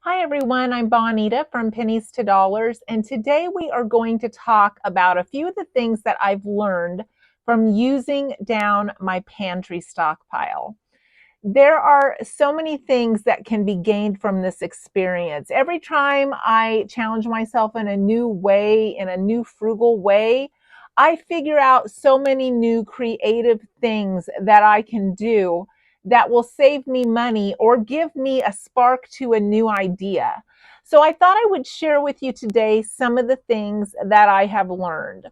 Hi everyone, I'm Bonita from Pennies to Dollars, and today we are going to talk about a few of the things that I've learned from using down my pantry stockpile. There are so many things that can be gained from this experience. Every time I challenge myself in a new way, in a new frugal way, I figure out so many new creative things that I can do that will save me money or give me a spark to a new idea. So I thought I would share with you today some of the things that I have learned.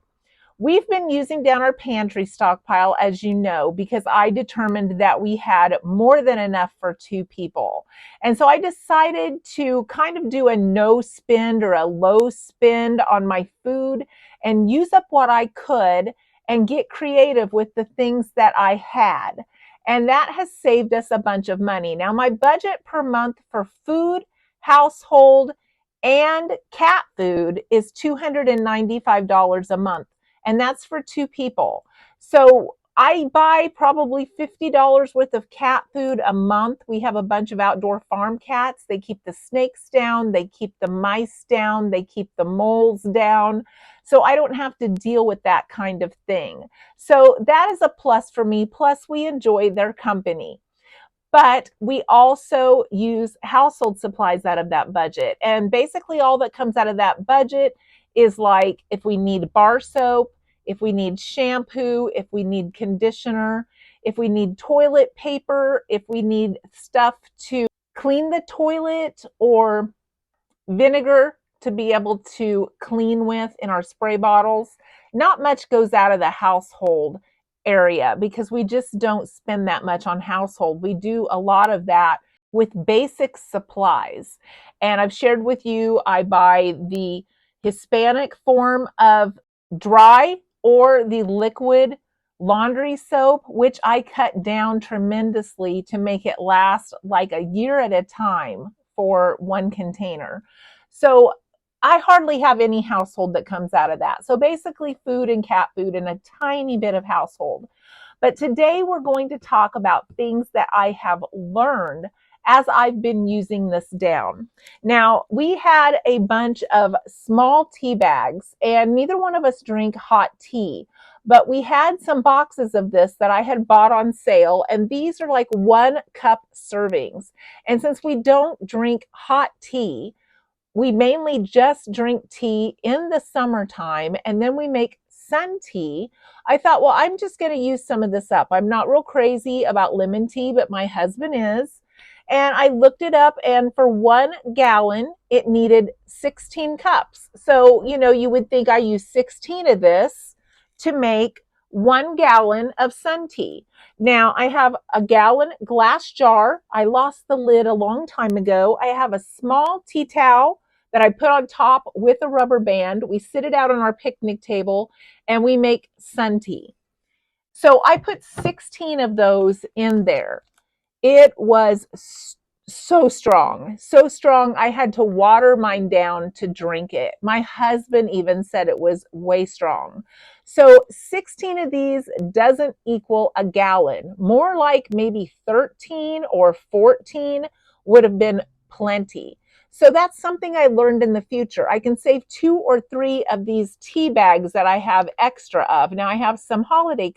We've been using down our pantry stockpile, as you know, because I determined that we had more than enough for two people. And so I decided to kind of do a no spend or a low spend on my food and use up what I could and get creative with the things that I had. And that has saved us a bunch of money. Now, my budget per month for food, household, and cat food is $295 a month, and that's for two people. So I buy probably $50 worth of cat food a month. We have a bunch of outdoor farm cats. They keep the snakes down, they keep the mice down, they keep the moles down. So I don't have to deal with that kind of thing. So that is a plus for me. Plus, we enjoy their company. But we also use household supplies out of that budget. And basically, all that comes out of that budget is like if we need bar soap, if we need shampoo, if we need conditioner, if we need toilet paper, if we need stuff to clean the toilet, or vinegar to be able to clean with in our spray bottles. Not much goes out of the household area because we just don't spend that much on household. We do a lot of that with basic supplies. And I've shared with you, I buy the Hispanic form of dry or the liquid laundry soap, which I cut down tremendously to make it last like a year at a time for one container. So I hardly have any household that comes out of that. So basically food and cat food and a tiny bit of household. But today we're going to talk about things that I have learned as I've been using this down. Now, we had a bunch of small tea bags, and neither one of us drink hot tea. But we had some boxes of this that I had bought on sale, and these are like 1 cup servings. And since we don't drink hot tea, we mainly just drink tea in the summertime, and then we make sun tea. I thought, well, I'm just going to use some of this up. I'm not real crazy about lemon tea, but my husband is. And I looked it up, and for 1 gallon, it needed 16 cups. So, you would think I use 16 of this to make 1 gallon of sun tea. Now, I have a gallon glass jar. I lost the lid a long time ago. I have a small tea towel that I put on top with a rubber band. We sit it out on our picnic table and we make sun tea. So I put 16 of those in there. It was so strong. I had to water mine down to drink it. My husband even said it was way strong. So 16 of these doesn't equal a gallon. More like maybe 13 or 14 would have been plenty. So that's something I learned in the future. I can save 2 or 3 of these tea bags that I have extra of. Now I have some holiday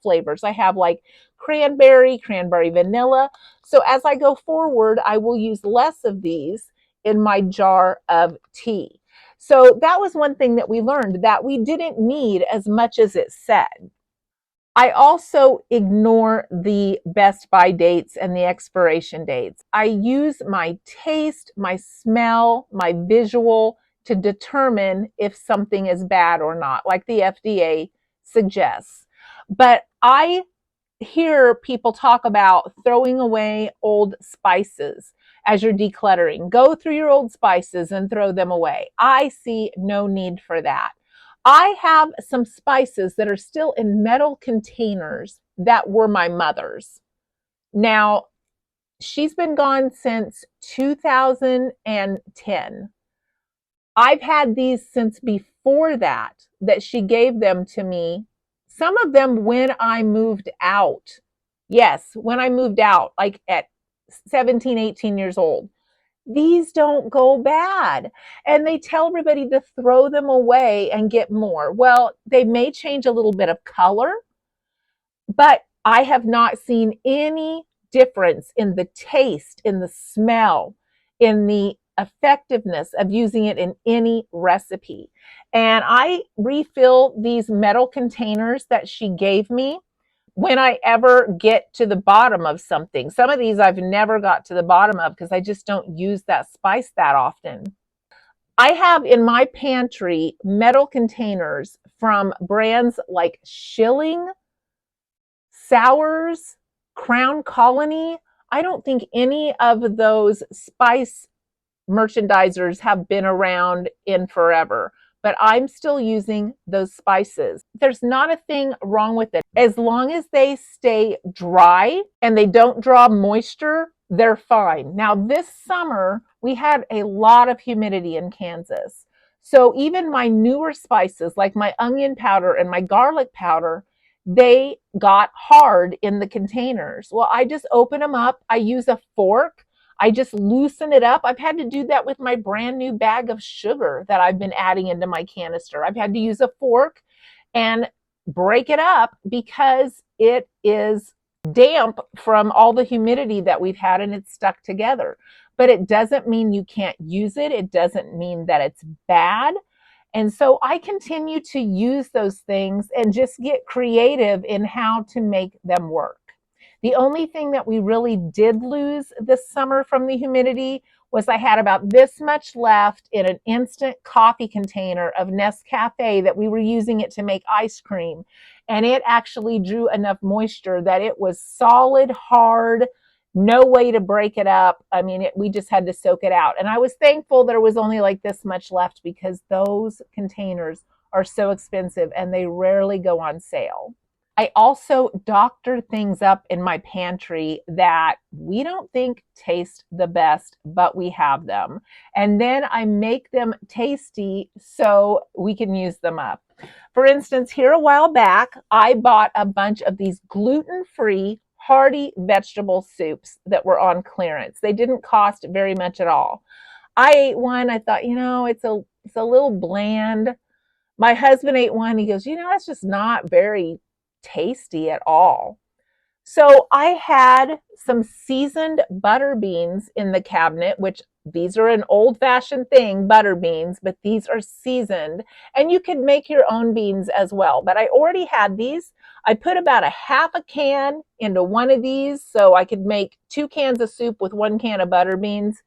flavors. I have like cranberry vanilla. So as I go forward, I will use less of these in my jar of tea. So that was one thing that we learned, that we didn't need as much as it said. I also ignore the best by dates and the expiration dates. I use my taste, my smell, my visual to determine if something is bad or not, like the FDA suggests. But I hear people talk about throwing away old spices as you're decluttering. Go through your old spices and throw them away. I see no need for that. I have some spices that are still in metal containers that were my mother's. Now, she's been gone since 2010. I've had these since before that she gave them to me. Some of them when I moved out. Yes, when I moved out, like at 17, 18 years old. these don't go bad. And they tell everybody to throw them away and get more. Well, they may change a little bit of color, but I have not seen any difference in the taste, in the smell, in the effectiveness of using it in any recipe. And I refill these metal containers that she gave me when I ever get to the bottom of something. Some of these I've never got to the bottom of because I just don't use that spice that often. I have in my pantry metal containers from brands like Schilling, Sours, Crown Colony. I don't think any of those spice merchandisers have been around in forever, but I'm still using those spices. There's not a thing wrong with it. As long as they stay dry and they don't draw moisture, they're fine. Now, this summer, we had a lot of humidity in Kansas. So even my newer spices, like my onion powder and my garlic powder, they got hard in the containers. Well, I just open them up. I use a fork. I just loosen it up. I've had to do that with my brand new bag of sugar that I've been adding into my canister. I've had to use a fork and break it up because it is damp from all the humidity that we've had and it's stuck together. But it doesn't mean you can't use it. It doesn't mean that it's bad. And so I continue to use those things and just get creative in how to make them work. The only thing that we really did lose this summer from the humidity was I had about this much left in an instant coffee container of Nescafe that we were using it to make ice cream. And it actually drew enough moisture that it was solid, hard, no way to break it up. I mean, we just had to soak it out. And I was thankful there was only like this much left because those containers are so expensive and they rarely go on sale. I also doctor things up in my pantry that we don't think taste the best, but we have them. And then I make them tasty so we can use them up. For instance, here a while back, I bought a bunch of these gluten-free hearty vegetable soups that were on clearance. They didn't cost very much at all. I ate one. I thought, it's a little bland. My husband ate one. He goes, that's just not very tasty at all. So I had some seasoned butter beans in the cabinet, which these are an old-fashioned thing, butter beans, but these are seasoned. And you could make your own beans as well. But I already had these. I put about a half a can into one of these so I could make 2 cans of soup with 1 can of butter beans.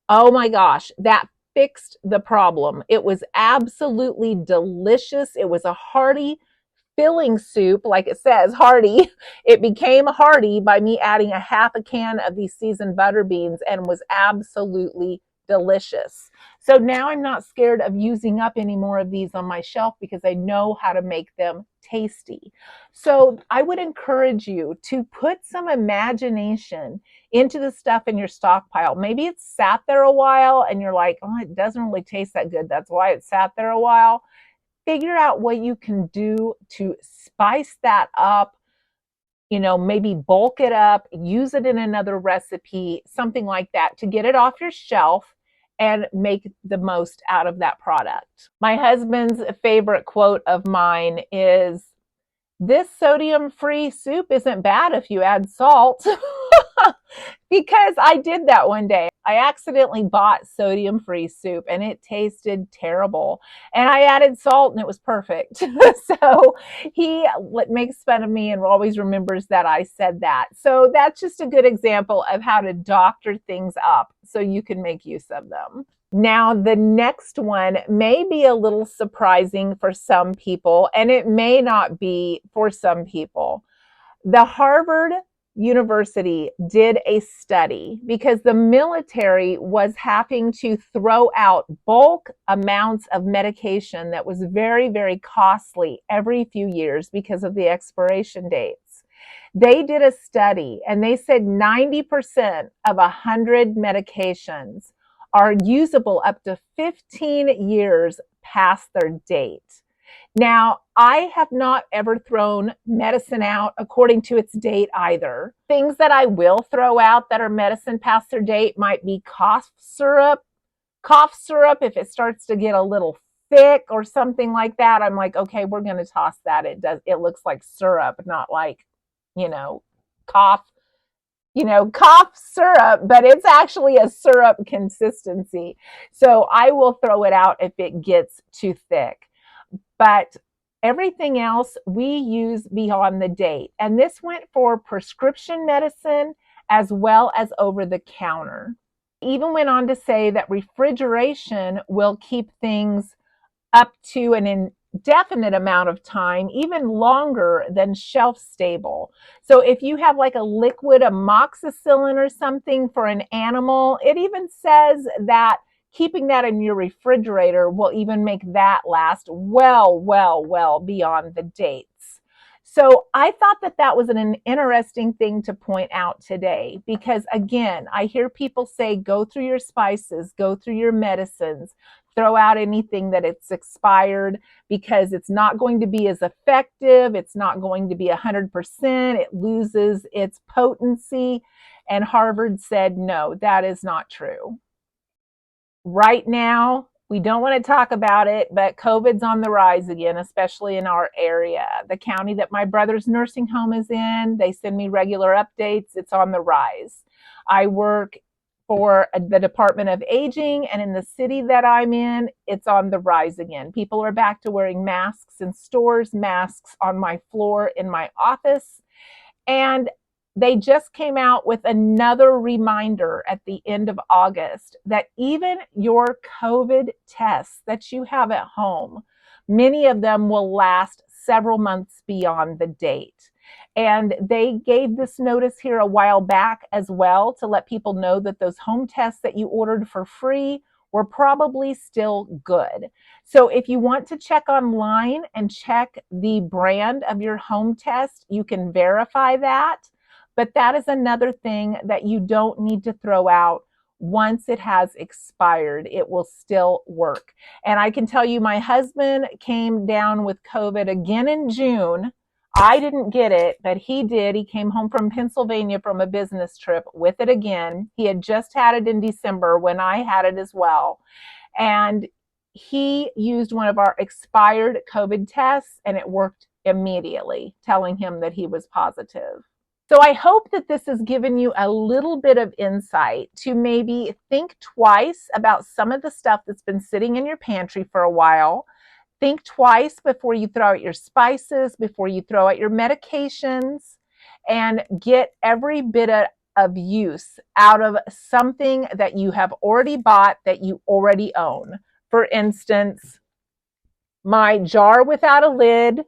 Oh my gosh, that fixed the problem. It was absolutely delicious. It was a hearty, filling soup, like it says, hearty. It became hearty by me adding a half a can of these seasoned butter beans and was absolutely delicious. So now I'm not scared of using up any more of these on my shelf because I know how to make them tasty. So I would encourage you to put some imagination into the stuff in your stockpile. Maybe it's sat there a while and you're like, oh, it doesn't really taste that good. That's why it sat there a while. Figure out what you can do to spice that up, maybe bulk it up, use it in another recipe, something like that to get it off your shelf and make the most out of that product. My husband's favorite quote of mine is, "This sodium-free soup isn't bad if you add salt." Because I did that one day. I accidentally bought sodium-free soup and it tasted terrible. And I added salt and it was perfect. So he makes fun of me and always remembers that I said that. So that's just a good example of how to doctor things up so you can make use of them. Now, the next one may be a little surprising for some people, and it may not be for some people. The Harvard University did a study because the military was having to throw out bulk amounts of medication that was very, very costly every few years because of the expiration dates. They did a study and they said 90% of 100 medications are usable up to 15 years past their date. Now, I have not ever thrown medicine out according to its date either. Things that I will throw out that are medicine past their date might be cough syrup. Cough syrup, if it starts to get a little thick or something like that, I'm like, okay, we're going to toss that. It looks like syrup, not like, you know, cough, cough syrup, but it's actually a syrup consistency. So I will throw it out if it gets too thick. But everything else we use beyond the date. And this went for prescription medicine as well as over the counter. Even went on to say that refrigeration will keep things up to an indefinite amount of time, even longer than shelf stable. So if you have like a liquid amoxicillin or something for an animal, it even says that keeping that in your refrigerator will even make that last well beyond the dates. So I thought that that was an interesting thing to point out today because, again, I hear people say, go through your spices, go through your medicines, throw out anything that it's expired because it's not going to be as effective. It's not going to be 100%. It loses its potency. And Harvard said, no, that is not true. Right now, we don't want to talk about it, but COVID's on the rise again, especially in our area. The county that my brother's nursing home is in, they send me regular updates. It's on the rise. I work for the Department of Aging, and in the city that I'm in, it's on the rise again. People are back to wearing masks in stores, masks on my floor in my office, and they just came out with another reminder at the end of August that even your COVID tests that you have at home, many of them will last several months beyond the date. And they gave this notice here a while back as well to let people know that those home tests that you ordered for free were probably still good. So if you want to check online and check the brand of your home test, you can verify that. But that is another thing that you don't need to throw out once it has expired. It will still work. And I can tell you, my husband came down with COVID again in June. I didn't get it, but he did. He came home from Pennsylvania from a business trip with it again. He had just had it in December when I had it as well. And he used one of our expired COVID tests and it worked immediately, telling him that he was positive. So I hope that this has given you a little bit of insight to maybe think twice about some of the stuff that's been sitting in your pantry for a while. Think twice before you throw out your spices, before you throw out your medications, and get every bit of use out of something that you have already bought that you already own. For instance, my jar without a lid.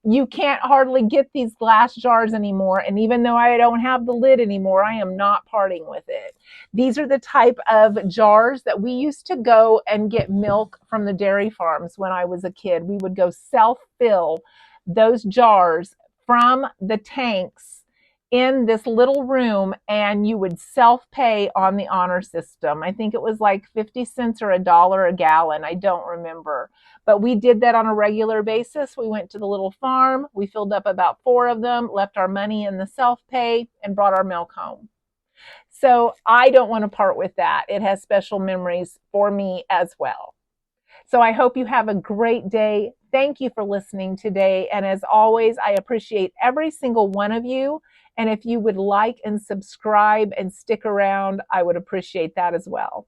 You can't hardly get these glass jars anymore. And even though I don't have the lid anymore, I am not parting with it. These are the type of jars that we used to go and get milk from the dairy farms when I was a kid. We would go self-fill those jars from the tanks in this little room, and you would self-pay on the honor system. I think it was like 50 cents or $1 a gallon. I don't remember. But we did that on a regular basis. We went to the little farm. We filled up about 4 of them, left our money in the self-pay, and brought our milk home. So I don't want to part with that. It has special memories for me as well. So I hope you have a great day. Thank you for listening today. And as always, I appreciate every single one of you. And if you would like and subscribe and stick around, I would appreciate that as well.